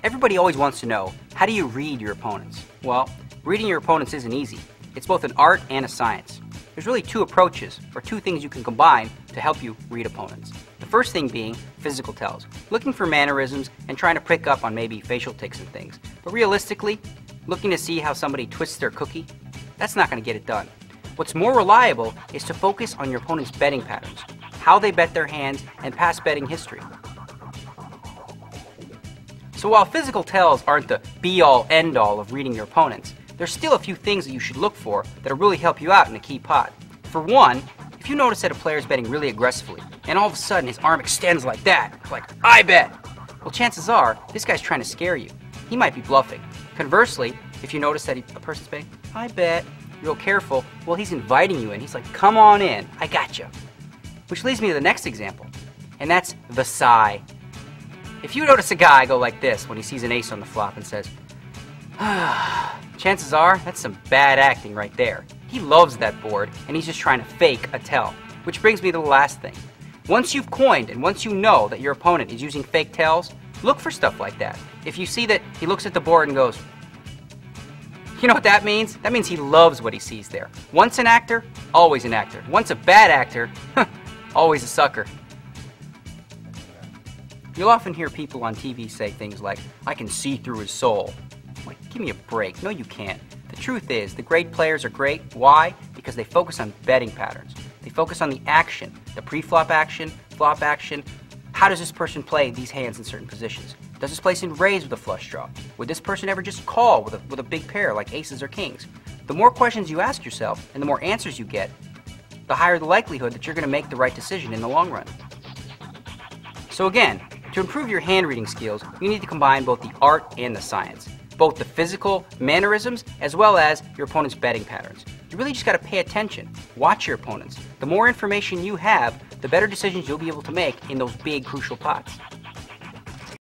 Everybody always wants to know, how do you read your opponents? Well, reading your opponents isn't easy. It's both an art and a science. There's really two approaches, or two things you can combine to help you read opponents. The first thing being physical tells, looking for mannerisms and trying to pick up on maybe facial tics and things. But realistically, looking to see how somebody twists their cookie, that's not going to get it done. What's more reliable is to focus on your opponent's betting patterns, how they bet their hands, and past betting history. So while physical tells aren't the be-all, end-all of reading your opponents, there's still a few things that you should look for that'll really help you out in a key pot. For one, if you notice that a player is betting really aggressively, and all of a sudden his arm extends like that, like, I bet! Well, chances are, this guy's trying to scare you. He might be bluffing. Conversely, if you notice that a person's betting, I bet, you're real careful, well, he's inviting you in. He's like, come on in, I gotcha. Which leads me to the next example, and that's the sigh. If you notice a guy go like this when he sees an ace on the flop and says, chances are that's some bad acting right there. He loves that board and he's just trying to fake a tell. Which brings me to the last thing. Once you've coined and once you know that your opponent is using fake tells, look for stuff like that. If you see that he looks at the board and goes, you know what that means? That means he loves what he sees there. Once an actor, always an actor. Once a bad actor, always a sucker. You'll often hear people on TV say things like, I can see through his soul. Like, give me a break. No, you can't. The truth is, the great players are great. Why? Because they focus on betting patterns. They focus on the action, the pre-flop action, flop action. How does this person play these hands in certain positions? Does this person raise with a flush draw? Would this person ever just call with a big pair like aces or kings? The more questions you ask yourself and the more answers you get, the higher the likelihood that you're going to make the right decision in the long run. So again, to improve your hand reading skills, you need to combine both the art and the science. Both the physical mannerisms as well as your opponent's betting patterns. You really just got to pay attention. Watch your opponents. The more information you have, the better decisions you'll be able to make in those big, crucial pots.